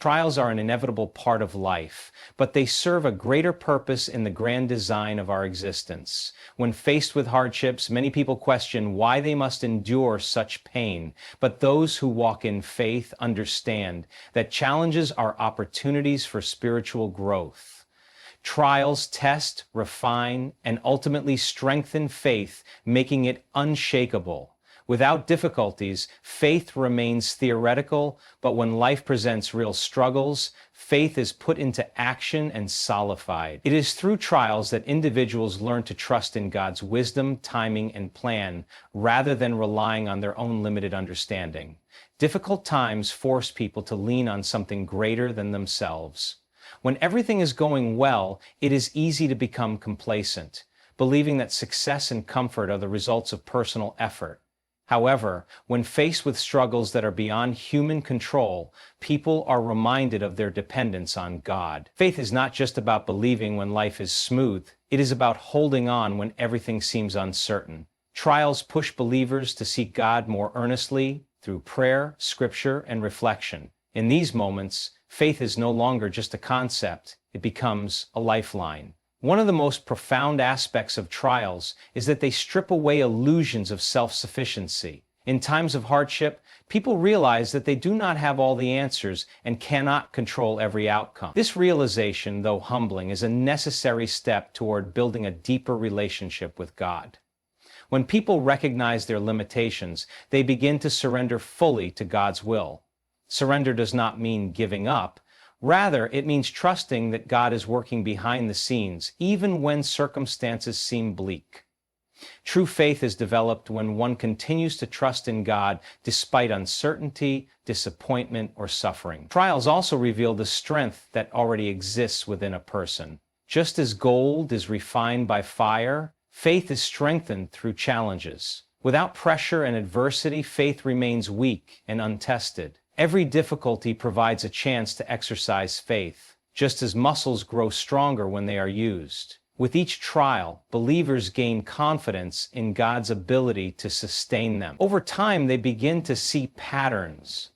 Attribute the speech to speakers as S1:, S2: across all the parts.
S1: Trials are an inevitable part of life, but they serve a greater purpose in the grand design of our existence. When faced with hardships, many people question why they must endure such pain, but those who walk in faith understand that challenges are opportunities for spiritual growth. Trials test, refine, and ultimately strengthen faith, making it unshakable. Without difficulties, faith remains theoretical, but when life presents real struggles, faith is put into action and solidified. It is through trials that individuals learn to trust in God's wisdom, timing, and plan, rather than relying on their own limited understanding. Difficult times force people to lean on something greater than themselves. When everything is going well, it is easy to become complacent, believing that success and comfort are the results of personal effort. However, when faced with struggles that are beyond human control, people are reminded of their dependence on God. Faith is not just about believing when life is smooth, it is about holding on when everything seems uncertain. Trials push believers to seek God more earnestly through prayer, scripture, and reflection. In these moments, faith is no longer just a concept, it becomes a lifeline. One of the most profound aspects of trials is that they strip away illusions of self-sufficiency. In times of hardship, people realize that they do not have all the answers and cannot control every outcome. This realization, though humbling, is a necessary step toward building a deeper relationship with God. When people recognize their limitations, they begin to surrender fully to God's will. Surrender does not mean giving up. Rather, it means trusting that God is working behind the scenes, even when circumstances seem bleak. True faith is developed when one continues to trust in God despite uncertainty, disappointment, or suffering. Trials also reveal the strength that already exists within a person. Just as gold is refined by fire, faith is strengthened through challenges. Without pressure and adversity, faith remains weak and untested. Every difficulty provides a chance to exercise faith, just as muscles grow stronger when they are used. With each trial, believers gain confidence in God's ability to sustain them. Over time, they begin to see patterns,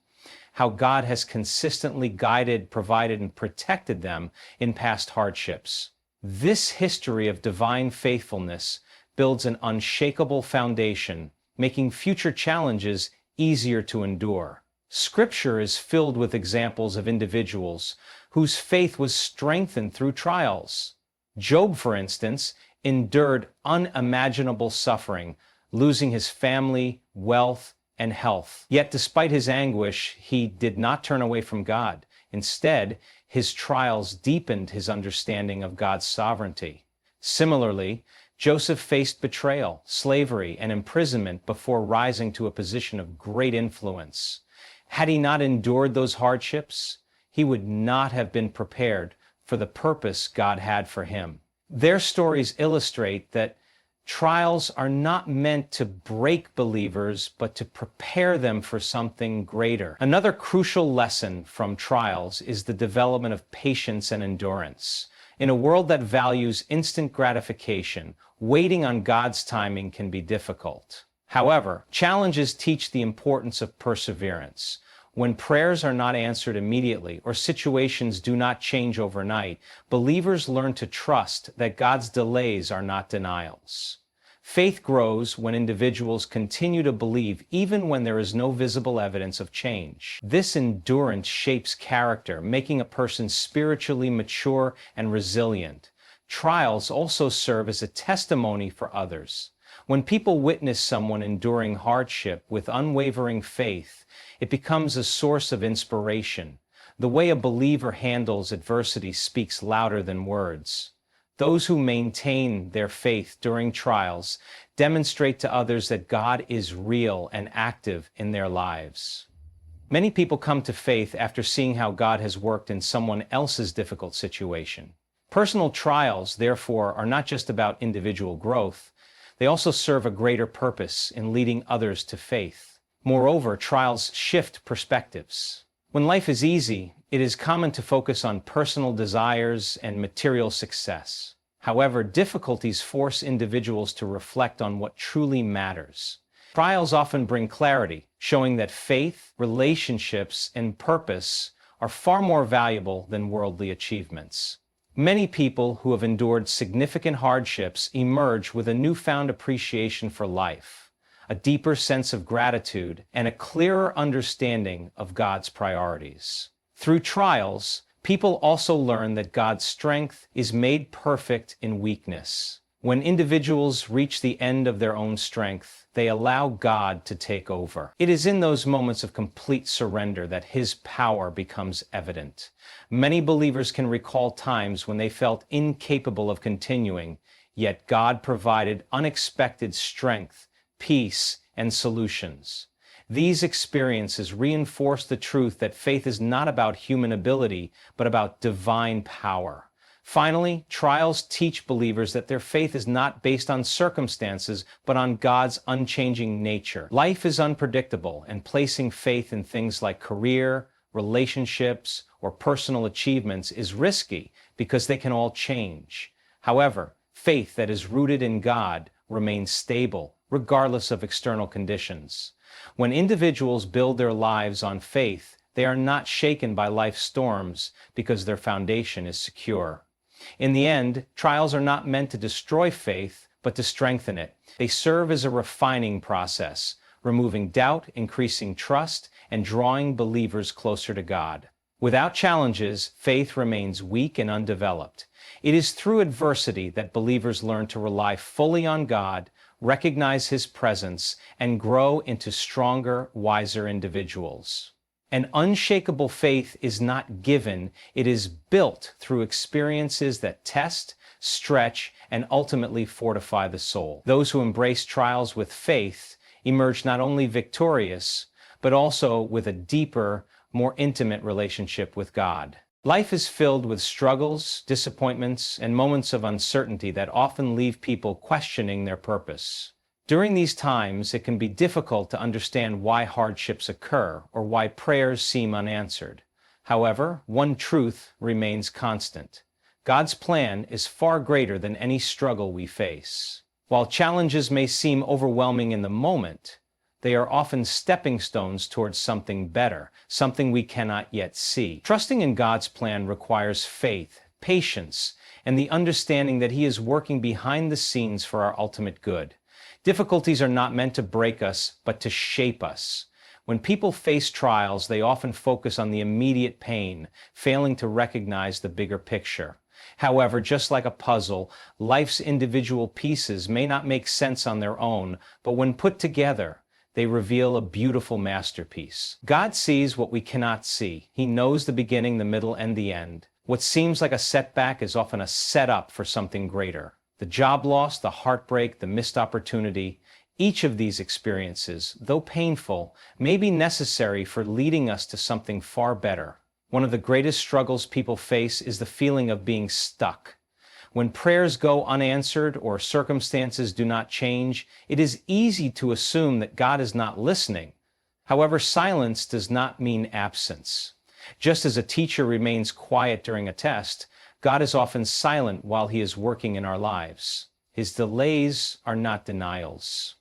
S1: how God has consistently guided, provided, and protected them in past hardships. This history of divine faithfulness builds an unshakable foundation, making future challenges easier to endure. Scripture is filled with examples of individuals whose faith was strengthened through trials. Job, for instance, endured unimaginable suffering, losing his family, wealth, and health. Yet despite his anguish, he did not turn away from God. Instead, his trials deepened his understanding of God's sovereignty. Similarly, Joseph faced betrayal, slavery, and imprisonment before rising to a position of great influence. Had he not endured those hardships, he would not have been prepared for the purpose God had for him. Their stories illustrate that trials are not meant to break believers, but to prepare them for something greater. Another crucial lesson from trials is the development of patience and endurance. In a world that values instant gratification, waiting on God's timing can be difficult. However, challenges teach the importance of perseverance. When prayers are not answered immediately or situations do not change overnight, believers learn to trust that God's delays are not denials. Faith grows when individuals continue to believe even when there is no visible evidence of change. This endurance shapes character, making a person spiritually mature and resilient. Trials also serve as a testimony for others. When people witness someone enduring hardship with unwavering faith, it becomes a source of inspiration. The way a believer handles adversity speaks louder than words. Those who maintain their faith during trials demonstrate to others that God is real and active in their lives. Many people come to faith after seeing how God has worked in someone else's difficult situation. Personal trials, therefore, are not just about individual growth. They also serve a greater purpose in leading others to faith. Moreover, trials shift perspectives. When life is easy, it is common to focus on personal desires and material success. However, difficulties force individuals to reflect on what truly matters. Trials often bring clarity, showing that faith, relationships, and purpose are far more valuable than worldly achievements. Many people who have endured significant hardships emerge with a newfound appreciation for life, a deeper sense of gratitude, and a clearer understanding of God's priorities. Through trials, people also learn that God's strength is made perfect in weakness. When individuals reach the end of their own strength, they allow God to take over. It is in those moments of complete surrender that His power becomes evident. Many believers can recall times when they felt incapable of continuing, yet God provided unexpected strength, peace, and solutions. These experiences reinforce the truth that faith is not about human ability, but about divine power. Finally, trials teach believers that their faith is not based on circumstances, but on God's unchanging nature. Life is unpredictable, and placing faith in things like career, relationships, or personal achievements is risky because they can all change. However, faith that is rooted in God remains stable, regardless of external conditions. When individuals build their lives on faith, they are not shaken by life's storms because their foundation is secure. In the end, trials are not meant to destroy faith, but to strengthen it. They serve as a refining process, removing doubt, increasing trust, and drawing believers closer to God. Without challenges, faith remains weak and undeveloped. It is through adversity that believers learn to rely fully on God, recognize His presence, and grow into stronger, wiser individuals. An unshakable faith is not given, it is built through experiences that test, stretch, and ultimately fortify the soul. Those who embrace trials with faith emerge not only victorious, but also with a deeper, more intimate relationship with God. Life is filled with struggles, disappointments, and moments of uncertainty that often leave people questioning their purpose. During these times, it can be difficult to understand why hardships occur or why prayers seem unanswered. However, one truth remains constant. God's plan is far greater than any struggle we face. While challenges may seem overwhelming in the moment, they are often stepping stones towards something better, something we cannot yet see. Trusting in God's plan requires faith, patience, and the understanding that He is working behind the scenes for our ultimate good. Difficulties are not meant to break us, but to shape us. When people face trials, they often focus on the immediate pain, failing to recognize the bigger picture. However, just like a puzzle, life's individual pieces may not make sense on their own, but when put together, they reveal a beautiful masterpiece. God sees what we cannot see. He knows the beginning, the middle, and the end. What seems like a setback is often a setup for something greater. The job loss, the heartbreak, the missed opportunity, each of these experiences, though painful, may be necessary for leading us to something far better. One of the greatest struggles people face is the feeling of being stuck. When prayers go unanswered or circumstances do not change, it is easy to assume that God is not listening. However, silence does not mean absence. Just as a teacher remains quiet during a test, God is often silent while He is working in our lives. His delays are not denials.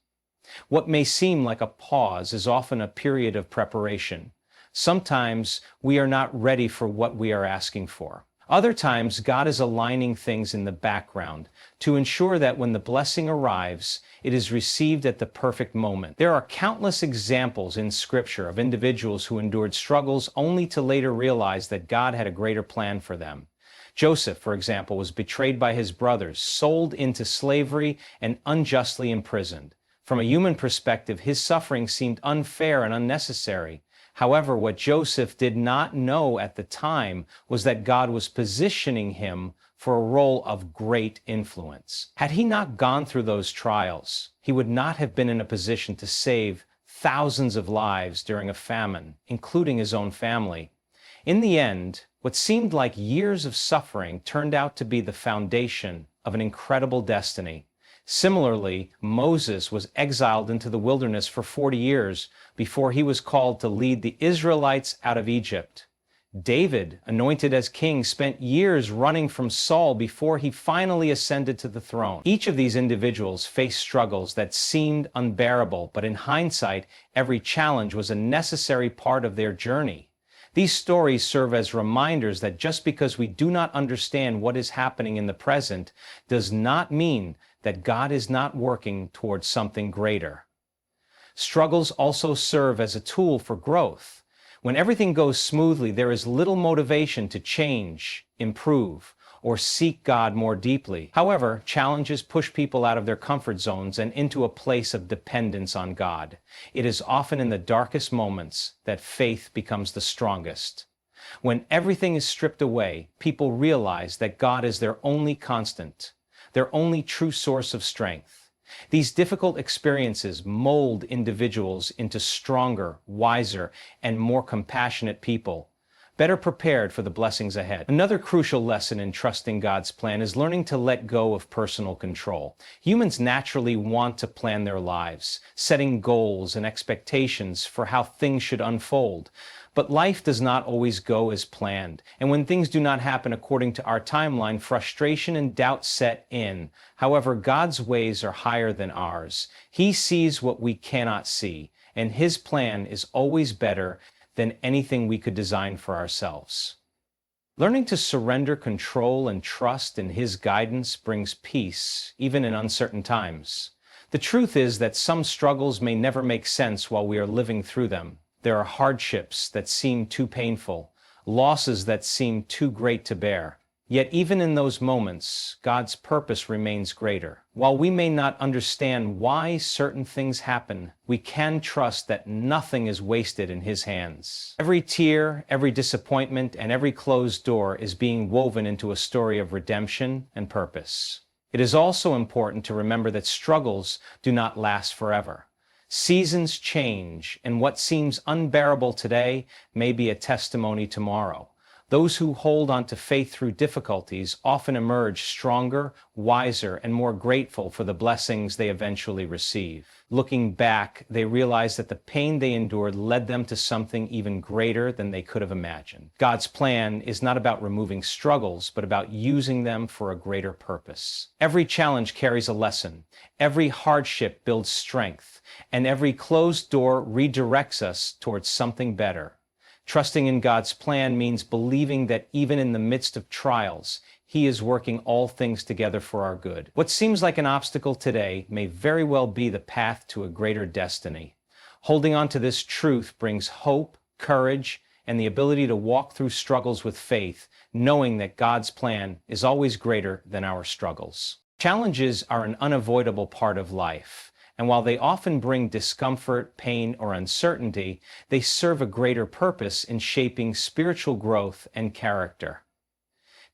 S1: What may seem like a pause is often a period of preparation. Sometimes we are not ready for what we are asking for. Other times, God is aligning things in the background to ensure that when the blessing arrives, it is received at the perfect moment. There are countless examples in Scripture of individuals who endured struggles only to later realize that God had a greater plan for them. Joseph, for example, was betrayed by his brothers, sold into slavery, and unjustly imprisoned. From a human perspective, his suffering seemed unfair and unnecessary. However, what Joseph did not know at the time was that God was positioning him for a role of great influence. Had he not gone through those trials, he would not have been in a position to save thousands of lives during a famine, including his own family. In the end, what seemed like years of suffering turned out to be the foundation of an incredible destiny. Similarly, Moses was exiled into the wilderness for 40 years before he was called to lead the Israelites out of Egypt. David, anointed as king, spent years running from Saul before he finally ascended to the throne. Each of these individuals faced struggles that seemed unbearable, but in hindsight, every challenge was a necessary part of their journey. These stories serve as reminders that just because we do not understand what is happening in the present does not mean that God is not working towards something greater. Struggles also serve as a tool for growth. When everything goes smoothly, there is little motivation to change, improve, or seek God more deeply. However, challenges push people out of their comfort zones and into a place of dependence on God. It is often in the darkest moments that faith becomes the strongest. When everything is stripped away, people realize that God is their only constant, their only true source of strength. These difficult experiences mold individuals into stronger, wiser, and more compassionate people, better prepared for the blessings ahead. Another crucial lesson in trusting God's plan is learning to let go of personal control. Humans naturally want to plan their lives, setting goals and expectations for how things should unfold. But life does not always go as planned, and when things do not happen according to our timeline, frustration and doubt set in. However, God's ways are higher than ours. He sees what we cannot see, and His plan is always better than anything we could design for ourselves. Learning to surrender control and trust in His guidance brings peace, even in uncertain times. The truth is that some struggles may never make sense while we are living through them. There are hardships that seem too painful, losses that seem too great to bear. Yet even in those moments, God's purpose remains greater. While we may not understand why certain things happen, we can trust that nothing is wasted in His hands. Every tear, every disappointment, and every closed door is being woven into a story of redemption and purpose. It is also important to remember that struggles do not last forever. Seasons change, and what seems unbearable today may be a testimony tomorrow. Those who hold on to faith through difficulties often emerge stronger, wiser, and more grateful for the blessings they eventually receive. Looking back, they realize that the pain they endured led them to something even greater than they could have imagined. God's plan is not about removing struggles, but about using them for a greater purpose. Every challenge carries a lesson. Every hardship builds strength, and every closed door redirects us towards something better. Trusting in God's plan means believing that even in the midst of trials, He is working all things together for our good. What seems like an obstacle today may very well be the path to a greater destiny. Holding on to this truth brings hope, courage, and the ability to walk through struggles with faith, knowing that God's plan is always greater than our struggles. Challenges are an unavoidable part of life. And while they often bring discomfort, pain, or uncertainty, they serve a greater purpose in shaping spiritual growth and character.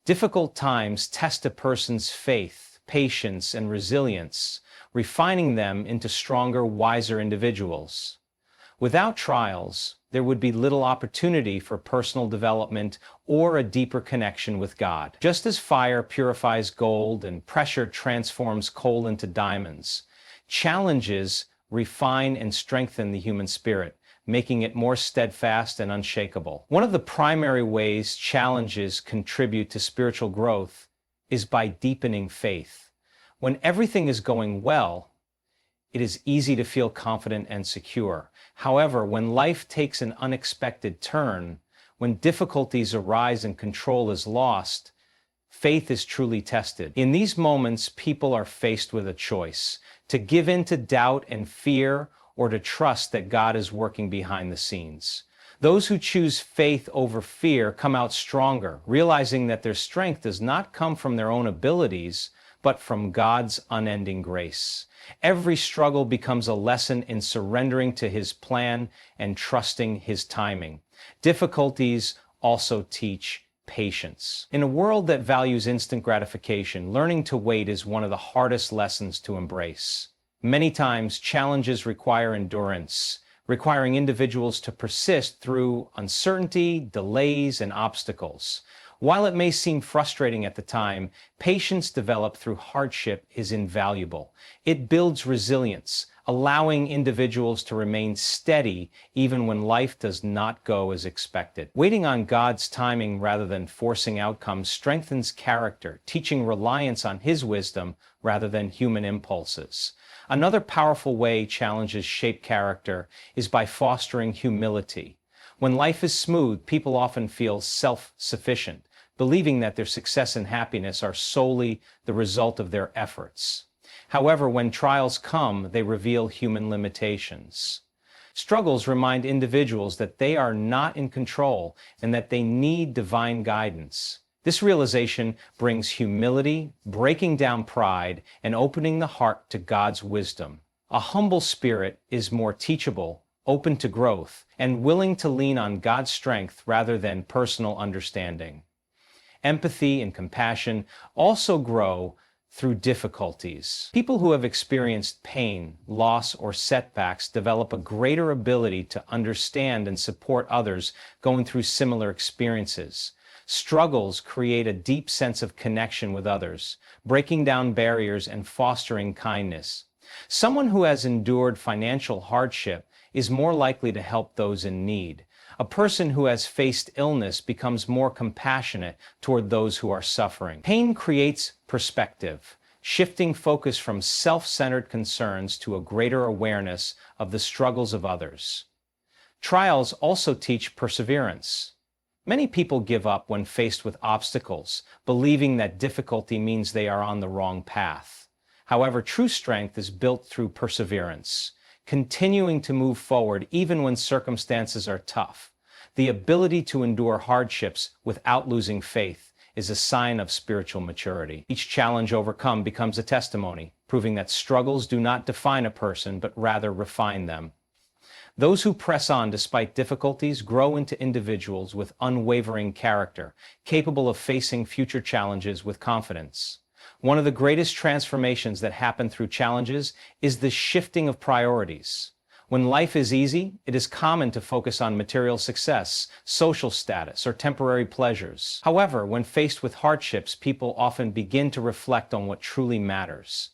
S1: Difficult times test a person's faith, patience, and resilience, refining them into stronger, wiser individuals. Without trials, there would be little opportunity for personal development or a deeper connection with God. Just as fire purifies gold and pressure transforms coal into diamonds, challenges refine and strengthen the human spirit, making it more steadfast and unshakable. One of the primary ways challenges contribute to spiritual growth is by deepening faith. When everything is going well, it is easy to feel confident and secure. However, when life takes an unexpected turn, when difficulties arise and control is lost, faith is truly tested. In these moments, people are faced with a choice: to give in to doubt and fear, or to trust that God is working behind the scenes. Those who choose faith over fear come out stronger, realizing that their strength does not come from their own abilities, but from God's unending grace. Every struggle becomes a lesson in surrendering to His plan and trusting His timing. Difficulties also teach patience. In a world that values instant gratification, learning to wait is one of the hardest lessons to embrace. Many times, challenges require endurance, requiring individuals to persist through uncertainty, delays, and obstacles. While it may seem frustrating at the time, patience developed through hardship is invaluable. It builds resilience, allowing individuals to remain steady even when life does not go as expected. Waiting on God's timing rather than forcing outcomes strengthens character, teaching reliance on His wisdom rather than human impulses. Another powerful way challenges shape character is by fostering humility. When life is smooth, people often feel self-sufficient, believing that their success and happiness are solely the result of their efforts. However, when trials come, they reveal human limitations. Struggles remind individuals that they are not in control and that they need divine guidance. This realization brings humility, breaking down pride, and opening the heart to God's wisdom. A humble spirit is more teachable, open to growth, and willing to lean on God's strength rather than personal understanding. Empathy and compassion also grow through difficulties. People who have experienced pain, loss, or setbacks develop a greater ability to understand and support others going through similar experiences. Struggles create a deep sense of connection with others, breaking down barriers and fostering kindness. Someone who has endured financial hardship is more likely to help those in need. A person who has faced illness becomes more compassionate toward those who are suffering. Pain creates perspective, shifting focus from self-centered concerns to a greater awareness of the struggles of others. Trials also teach perseverance. Many people give up when faced with obstacles, believing that difficulty means they are on the wrong path. However, true strength is built through perseverance, continuing to move forward even when circumstances are tough. The ability to endure hardships without losing faith is a sign of spiritual maturity. Each challenge overcome becomes a testimony, proving that struggles do not define a person, but rather refine them. Those who press on despite difficulties grow into individuals with unwavering character, capable of facing future challenges with confidence. One of the greatest transformations that happen through challenges is the shifting of priorities. When life is easy, it is common to focus on material success, social status, or temporary pleasures. However, when faced with hardships, people often begin to reflect on what truly matters.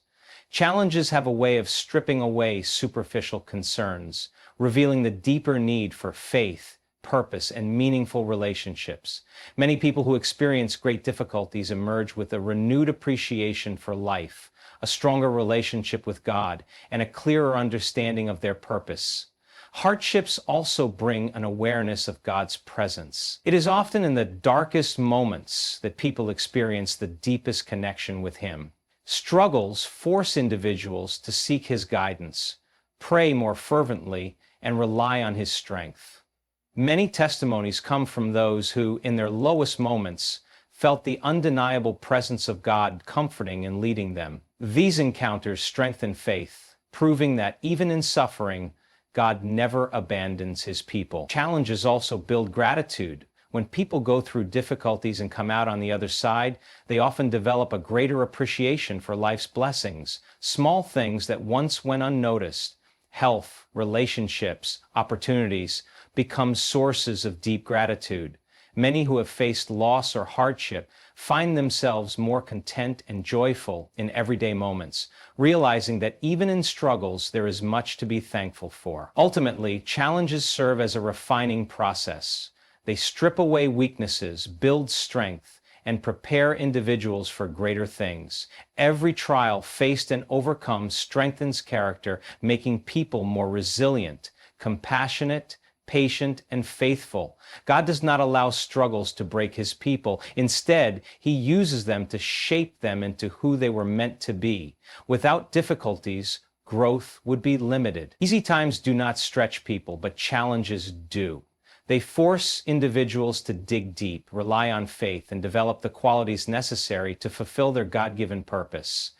S1: Challenges have a way of stripping away superficial concerns, revealing the deeper need for faith, purpose, and meaningful relationships. Many people who experience great difficulties emerge with a renewed appreciation for life, a stronger relationship with God, and a clearer understanding of their purpose. Hardships also bring an awareness of God's presence. It is often in the darkest moments that people experience the deepest connection with Him. Struggles force individuals to seek His guidance, pray more fervently, and rely on His strength. Many testimonies come from those who, in their lowest moments, felt the undeniable presence of God comforting and leading them. These encounters strengthen faith, proving that even in suffering, God never abandons His people. Challenges also build gratitude. When people go through difficulties and come out on the other side, they often develop a greater appreciation for life's blessings, small things that once went unnoticed. Health, relationships, opportunities become sources of deep gratitude. Many who have faced loss or hardship find themselves more content and joyful in everyday moments, realizing that even in struggles there is much to be thankful for. Ultimately, challenges serve as a refining process. They strip away weaknesses, build strength, and prepare individuals for greater things. Every trial faced and overcome strengthens character, making people more resilient, compassionate, patient, and faithful. God does not allow struggles to break His people. Instead, He uses them to shape them into who they were meant to be. Without difficulties, growth would be limited. Easy times do not stretch people, but challenges do. They force individuals to dig deep, rely on faith, and develop the qualities necessary to fulfill their God-given purpose.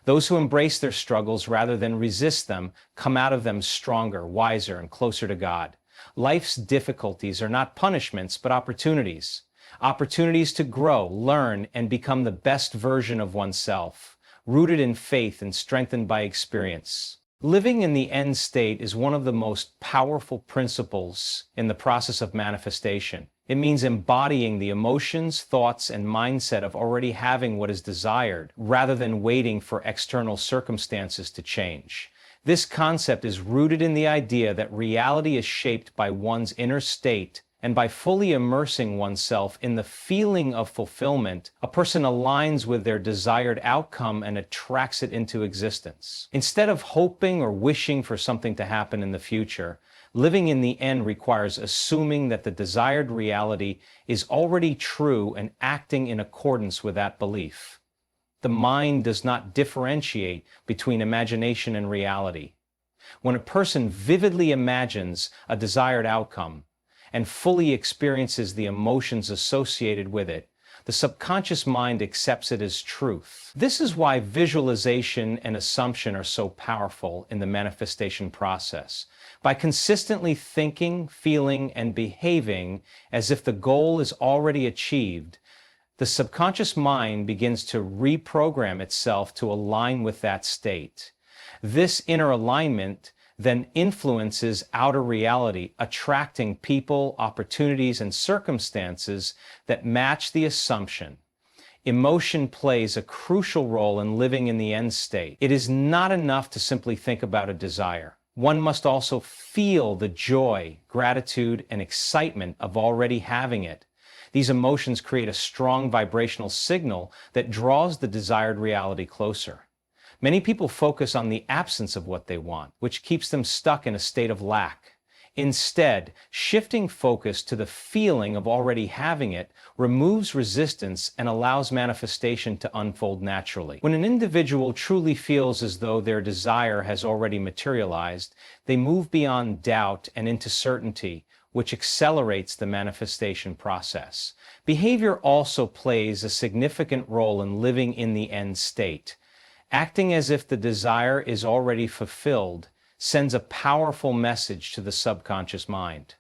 S1: Those who embrace their struggles rather than resist them come out of them stronger, wiser, and closer to God. Life's difficulties are not punishments, but opportunities. Opportunities to grow, learn, and become the best version of oneself, rooted in faith and strengthened by experience. Living in the end state is one of the most powerful principles in the process of manifestation. It means embodying the emotions, thoughts, and mindset of already having what is desired, rather than waiting for external circumstances to change. This concept is rooted in the idea that reality is shaped by one's inner state, and by fully immersing oneself in the feeling of fulfillment, a person aligns with their desired outcome and attracts it into existence. Instead of hoping or wishing for something to happen in the future, Living in the end requires assuming that the desired reality is already true and acting in accordance with that belief. The mind does not differentiate between imagination and reality. When a person vividly imagines a desired outcome and fully experiences the emotions associated with it, the subconscious mind accepts it as truth. This is why visualization and assumption are so powerful in the manifestation process. By consistently thinking, feeling, and behaving as if the goal is already achieved, the subconscious mind begins to reprogram itself to align with that state. This inner alignment then influences outer reality, attracting people, opportunities, and circumstances that match the assumption. Emotion plays a crucial role in living in the end state. It is not enough to simply think about a desire. One must also feel the joy, gratitude, and excitement of already having it. These emotions create a strong vibrational signal that draws the desired reality closer. Many people focus on the absence of what they want, which keeps them stuck in a state of lack. Instead, shifting focus to the feeling of already having it removes resistance and allows manifestation to unfold naturally. When an individual truly feels as though their desire has already materialized, they move beyond doubt and into certainty, which accelerates the manifestation process. Behavior also plays a significant role in living in the end state. Acting as if the desire is already fulfilled sends a powerful message to the subconscious mind.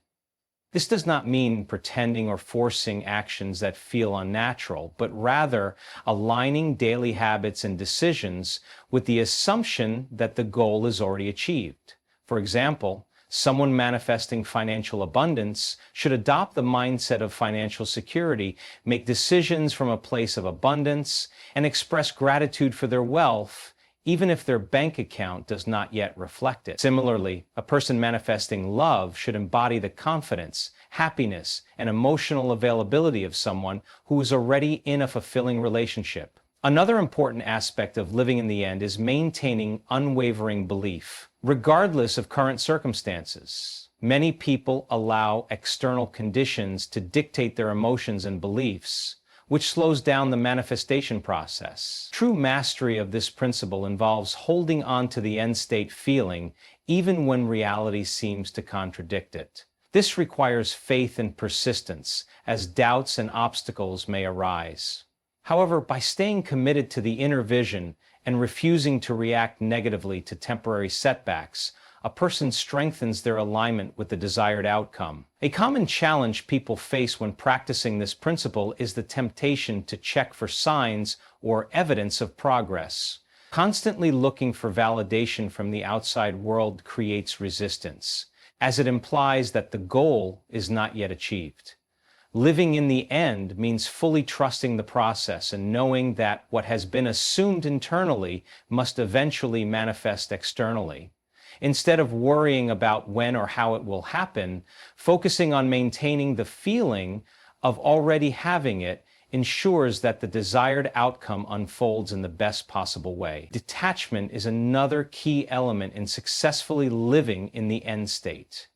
S1: This does not mean pretending or forcing actions that feel unnatural, but rather aligning daily habits and decisions with the assumption that the goal is already achieved. For example, someone manifesting financial abundance should adopt the mindset of financial security, make decisions from a place of abundance, and express gratitude for their wealth, even if their bank account does not yet reflect it. Similarly, a person manifesting love should embody the confidence, happiness, and emotional availability of someone who is already in a fulfilling relationship. Another important aspect of living in the end is maintaining unwavering belief, regardless of current circumstances. Many people allow external conditions to dictate their emotions and beliefs, which slows down the manifestation process. True mastery of this principle involves holding on to the end state feeling even when reality seems to contradict it. This requires faith and persistence, as doubts and obstacles may arise. However, by staying committed to the inner vision and refusing to react negatively to temporary setbacks, a person strengthens their alignment with the desired outcome. A common challenge people face when practicing this principle is the temptation to check for signs or evidence of progress. Constantly looking for validation from the outside world creates resistance, as it implies that the goal is not yet achieved. Living in the end means fully trusting the process and knowing that what has been assumed internally must eventually manifest externally. Instead of worrying about when or how it will happen, focusing on maintaining the feeling of already having it ensures that the desired outcome unfolds in the best possible way. Detachment is another key element in successfully living in the end state.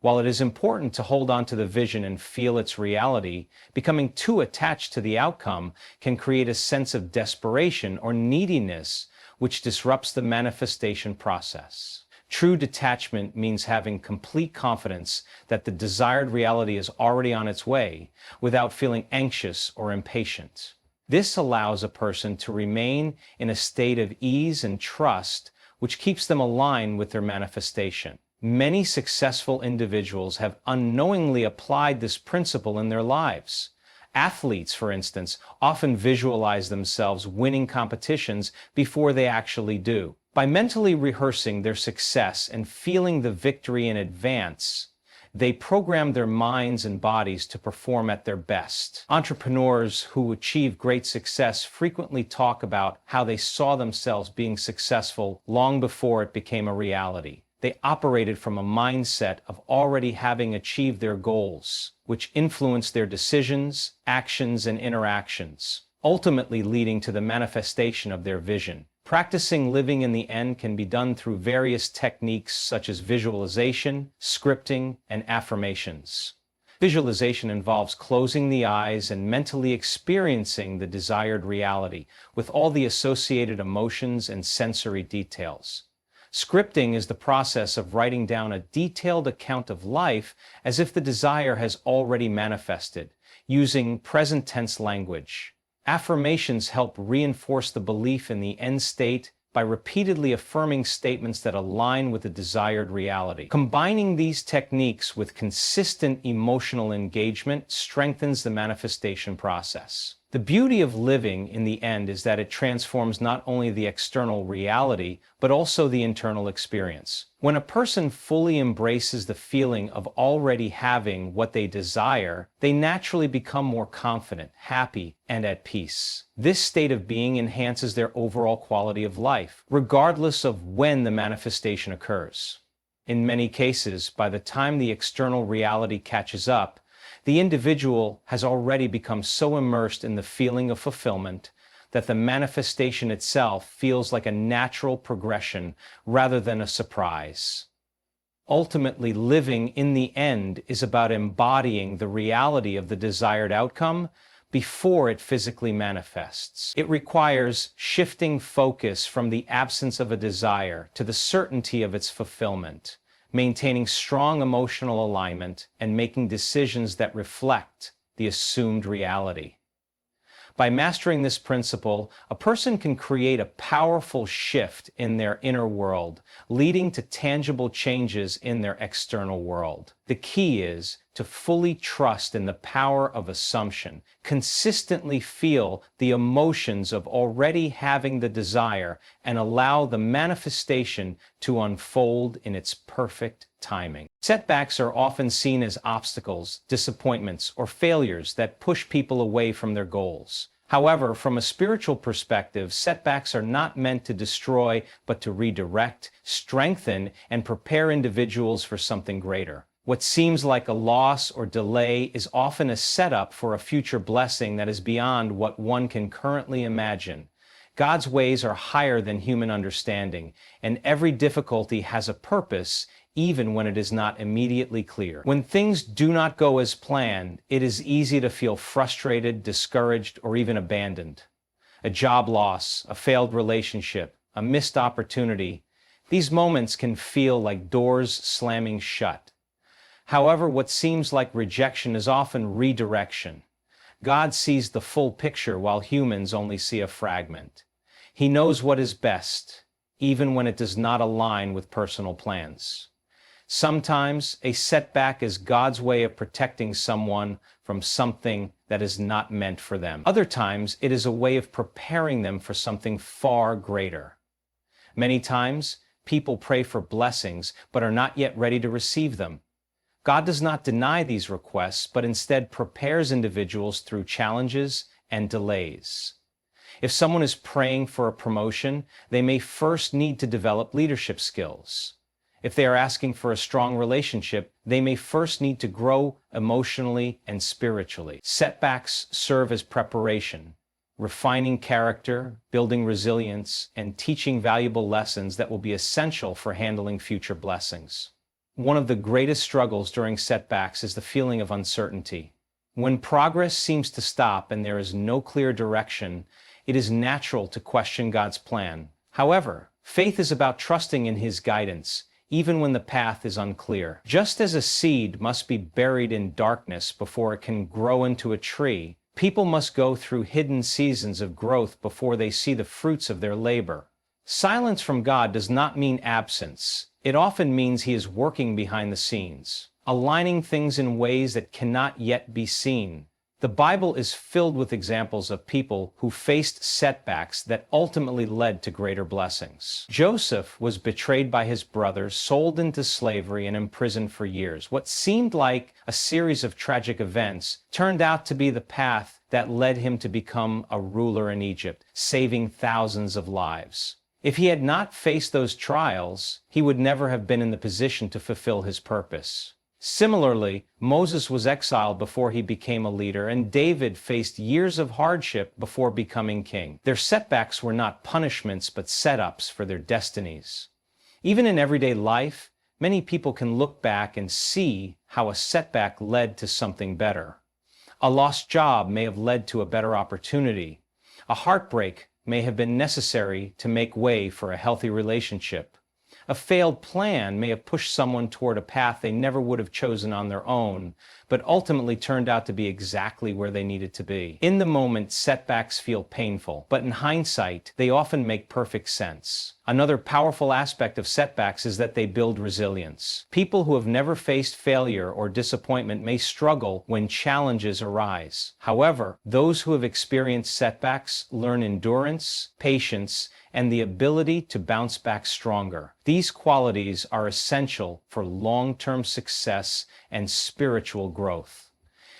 S1: While it is important to hold on to the vision and feel its reality, becoming too attached to the outcome can create a sense of desperation or neediness, which disrupts the manifestation process. True detachment means having complete confidence that the desired reality is already on its way, without feeling anxious or impatient. This allows a person to remain in a state of ease and trust, which keeps them aligned with their manifestation. Many successful individuals have unknowingly applied this principle in their lives. Athletes, for instance, often visualize themselves winning competitions before they actually do. By mentally rehearsing their success and feeling the victory in advance, they program their minds and bodies to perform at their best. Entrepreneurs who achieve great success frequently talk about how they saw themselves being successful long before it became a reality. They operated from a mindset of already having achieved their goals, which influenced their decisions, actions, and interactions, ultimately leading to the manifestation of their vision. Practicing living in the end can be done through various techniques such as visualization, scripting, and affirmations. Visualization involves closing the eyes and mentally experiencing the desired reality with all the associated emotions and sensory details. Scripting is the process of writing down a detailed account of life as if the desire has already manifested, using present tense language. Affirmations help reinforce the belief in the end state by repeatedly affirming statements that align with the desired reality. Combining these techniques with consistent emotional engagement strengthens the manifestation process. The beauty of living in the end is that it transforms not only the external reality, but also the internal experience. When a person fully embraces the feeling of already having what they desire, they naturally become more confident, happy, and at peace. This state of being enhances their overall quality of life, regardless of when the manifestation occurs. In many cases, by the time the external reality catches up, the individual has already become so immersed in the feeling of fulfillment that the manifestation itself feels like a natural progression rather than a surprise. Ultimately, living in the end is about embodying the reality of the desired outcome before it physically manifests. It requires shifting focus from the absence of a desire to the certainty of its fulfillment, maintaining strong emotional alignment, and making decisions that reflect the assumed reality. By mastering this principle, a person can create a powerful shift in their inner world, leading to tangible changes in their external world. The key is to fully trust in the power of assumption, consistently feel the emotions of already having the desire, and allow the manifestation to unfold in its perfect timing. Setbacks are often seen as obstacles, disappointments, or failures that push people away from their goals. However, from a spiritual perspective, setbacks are not meant to destroy, but to redirect, strengthen, and prepare individuals for something greater. What seems like a loss or delay is often a setup for a future blessing that is beyond what one can currently imagine. God's ways are higher than human understanding, and every difficulty has a purpose, even when it is not immediately clear. When things do not go as planned, it is easy to feel frustrated, discouraged, or even abandoned. A job loss, a failed relationship, a missed opportunity, these moments can feel like doors slamming shut. However, what seems like rejection is often redirection. God sees the full picture while humans only see a fragment. He knows what is best, even when it does not align with personal plans. Sometimes a setback is God's way of protecting someone from something that is not meant for them. Other times, it is a way of preparing them for something far greater. Many times, people pray for blessings but are not yet ready to receive them. God does not deny these requests, but instead prepares individuals through challenges and delays. If someone is praying for a promotion, they may first need to develop leadership skills. If they are asking for a strong relationship, they may first need to grow emotionally and spiritually. Setbacks serve as preparation, refining character, building resilience, and teaching valuable lessons that will be essential for handling future blessings. One of the greatest struggles during setbacks is the feeling of uncertainty. When progress seems to stop and there is no clear direction, it is natural to question God's plan. However, faith is about trusting in His guidance, even when the path is unclear. Just as a seed must be buried in darkness before it can grow into a tree, people must go through hidden seasons of growth before they see the fruits of their labor. Silence from God does not mean absence. It often means He is working behind the scenes, aligning things in ways that cannot yet be seen. The Bible is filled with examples of people who faced setbacks that ultimately led to greater blessings. Joseph was betrayed by his brothers, sold into slavery, and imprisoned for years. What seemed like a series of tragic events turned out to be the path that led him to become a ruler in Egypt, saving thousands of lives. If he had not faced those trials, he would never have been in the position to fulfill his purpose. Similarly, Moses was exiled before he became a leader, and David faced years of hardship before becoming king. Their setbacks were not punishments but setups for their destinies. Even in everyday life, many people can look back and see how a setback led to something better. A lost job may have led to a better opportunity. A heartbreak may have been necessary to make way for a healthy relationship. A failed plan may have pushed someone toward a path they never would have chosen on their own, but ultimately turned out to be exactly where they needed to be. In the moment, setbacks feel painful, but in hindsight, they often make perfect sense. Another powerful aspect of setbacks is that they build resilience. People who have never faced failure or disappointment may struggle when challenges arise. However, those who have experienced setbacks learn endurance, patience, and the ability to bounce back stronger. These qualities are essential for long-term success and spiritual growth.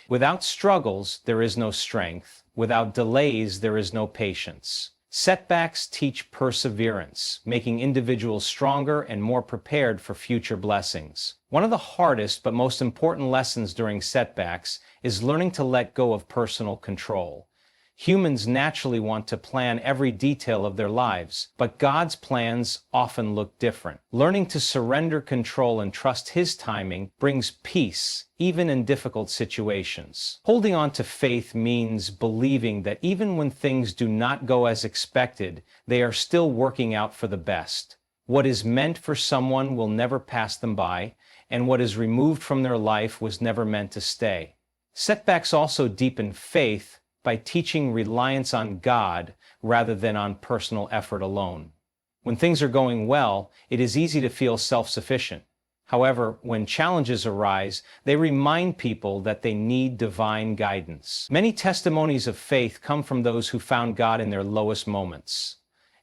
S1: Without struggles, there is no strength. Without delays, there is no patience. Setbacks teach perseverance, making individuals stronger and more prepared for future blessings. One of the hardest but most important lessons during setbacks is learning to let go of personal control. Humans naturally want to plan every detail of their lives, but God's plans often look different. Learning to surrender control and trust His timing brings peace, even in difficult situations. Holding on to faith means believing that even when things do not go as expected, they are still working out for the best. What is meant for someone will never pass them by, and what is removed from their life was never meant to stay. Setbacks also deepen faith by teaching reliance on God rather than on personal effort alone. When things are going well, it is easy to feel self-sufficient. However, when challenges arise, they remind people that they need divine guidance. Many testimonies of faith come from those who found God in their lowest moments.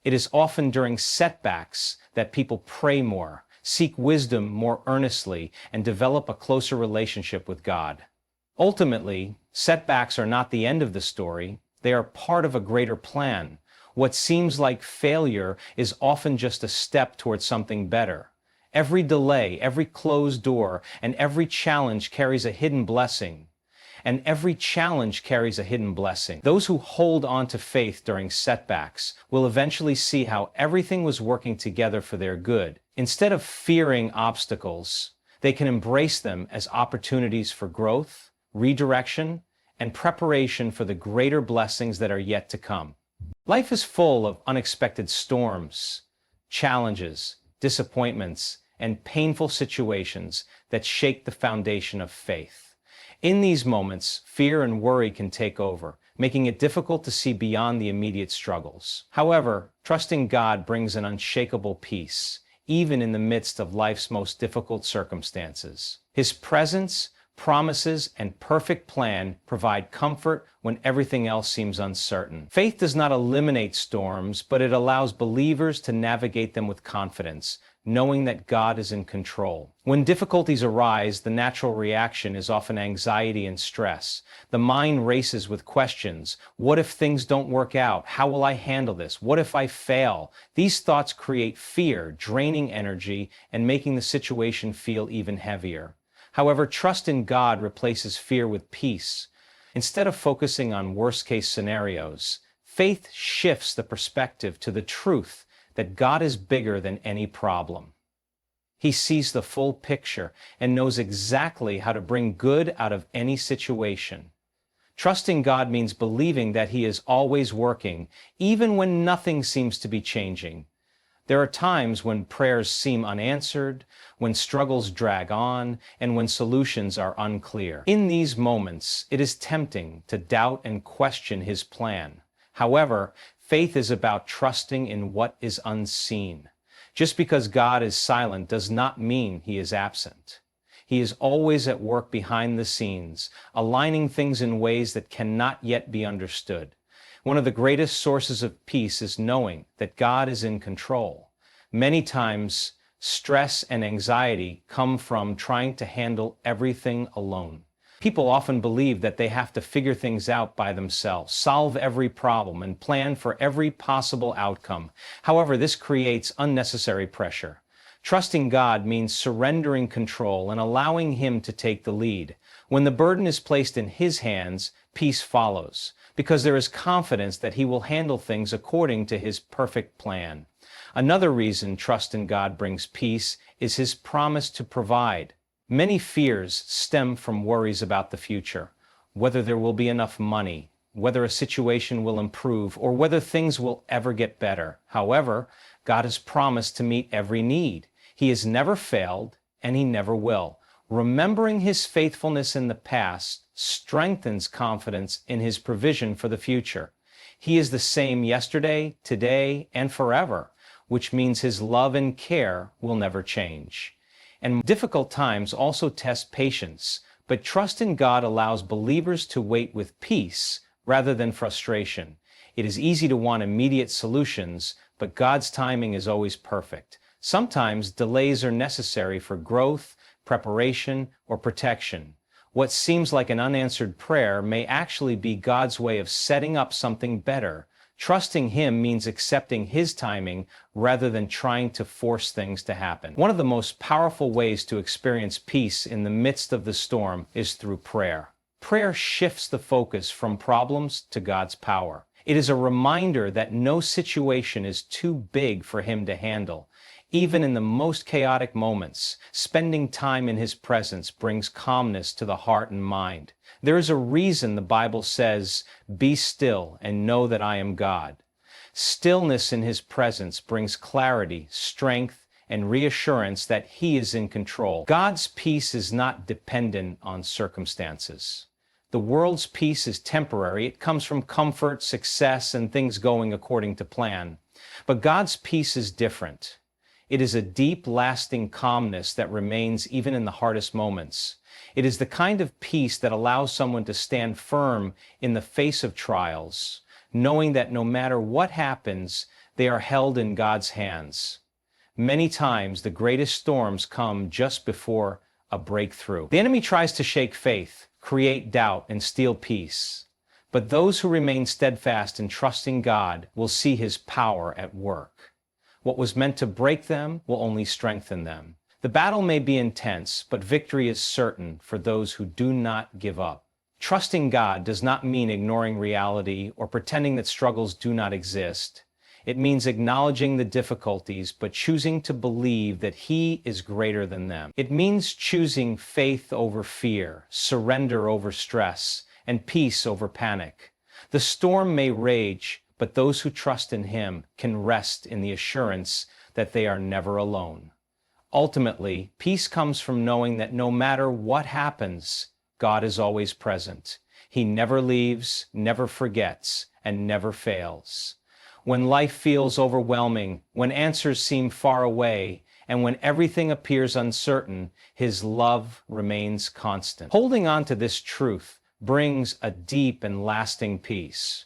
S1: It is often during setbacks that people pray more, seek wisdom more earnestly, and develop a closer relationship with God. Ultimately, setbacks are not the end of the story. They are part of a greater plan. What seems like failure is often just a step towards something better. Every delay, every closed door, and every challenge carries a hidden blessing. Those who hold on to faith during setbacks will eventually see how everything was working together for their good. Instead of fearing obstacles, they can embrace them as opportunities for growth, redirection, and preparation for the greater blessings that are yet to come. Life is full of unexpected storms, challenges, disappointments, and painful situations that shake the foundation of faith. In these moments, fear and worry can take over, making it difficult to see beyond the immediate struggles. However, trusting God brings an unshakable peace, even in the midst of life's most difficult circumstances. His presence, promises, and perfect plan provide comfort when everything else seems uncertain. Faith does not eliminate storms, but it allows believers to navigate them with confidence, knowing that God is in control. When difficulties arise, the natural reaction is often anxiety and stress. The mind races with questions. What if things don't work out? How will I handle this? What if I fail? These thoughts create fear, draining energy, and making the situation feel even heavier. However, trust in God replaces fear with peace. Instead of focusing on worst-case scenarios, faith shifts the perspective to the truth that God is bigger than any problem. He sees the full picture and knows exactly how to bring good out of any situation. Trusting God means believing that He is always working, even when nothing seems to be changing. There are times when prayers seem unanswered, when struggles drag on, and when solutions are unclear. In these moments, it is tempting to doubt and question His plan. However, faith is about trusting in what is unseen. Just because God is silent does not mean He is absent. He is always at work behind the scenes, aligning things in ways that cannot yet be understood. One of the greatest sources of peace is knowing that God is in control. Many times, stress and anxiety come from trying to handle everything alone. People often believe that they have to figure things out by themselves, solve every problem, and plan for every possible outcome. However, this creates unnecessary pressure. Trusting God means surrendering control and allowing Him to take the lead. When the burden is placed in His hands, peace follows, because there is confidence that He will handle things according to His perfect plan. Another reason trust in God brings peace is His promise to provide. Many fears stem from worries about the future, whether there will be enough money, whether a situation will improve, or whether things will ever get better. However, God has promised to meet every need. He has never failed, and He never will. Remembering His faithfulness in the past strengthens confidence in His provision for the future. He is the same yesterday, today, and forever, which means His love and care will never change. And difficult times also test patience, but trust in God allows believers to wait with peace rather than frustration. It is easy to want immediate solutions, but God's timing is always perfect. Sometimes delays are necessary for growth, preparation, or protection. What seems like an unanswered prayer may actually be God's way of setting up something better. Trusting Him means accepting His timing rather than trying to force things to happen. One of the most powerful ways to experience peace in the midst of the storm is through prayer. Prayer shifts the focus from problems to God's power. It is a reminder that no situation is too big for Him to handle. Even in the most chaotic moments, spending time in His presence brings calmness to the heart and mind. There is a reason the Bible says, "Be still and know that I am God." Stillness in His presence brings clarity, strength, and reassurance that He is in control. God's peace is not dependent on circumstances. The world's peace is temporary. It comes from comfort, success, and things going according to plan. But God's peace is different. It is a deep, lasting calmness that remains even in the hardest moments. It is the kind of peace that allows someone to stand firm in the face of trials, knowing that no matter what happens, they are held in God's hands. Many times, the greatest storms come just before a breakthrough. The enemy tries to shake faith, create doubt, and steal peace. But those who remain steadfast in trusting God will see His power at work. What was meant to break them will only strengthen them. The battle may be intense, but victory is certain for those who do not give up. Trusting God does not mean ignoring reality or pretending that struggles do not exist. It means acknowledging the difficulties, but choosing to believe that He is greater than them. It means choosing faith over fear, surrender over stress, and peace over panic. The storm may rage, but those who trust in Him can rest in the assurance that they are never alone. Ultimately, peace comes from knowing that no matter what happens, God is always present. He never leaves, never forgets, and never fails. When life feels overwhelming, when answers seem far away, and when everything appears uncertain, His love remains constant. Holding on to this truth brings a deep and lasting peace,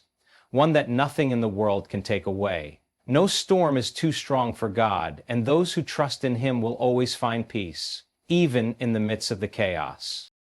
S1: one that nothing in the world can take away. No storm is too strong for God, and those who trust in Him will always find peace, even in the midst of the chaos.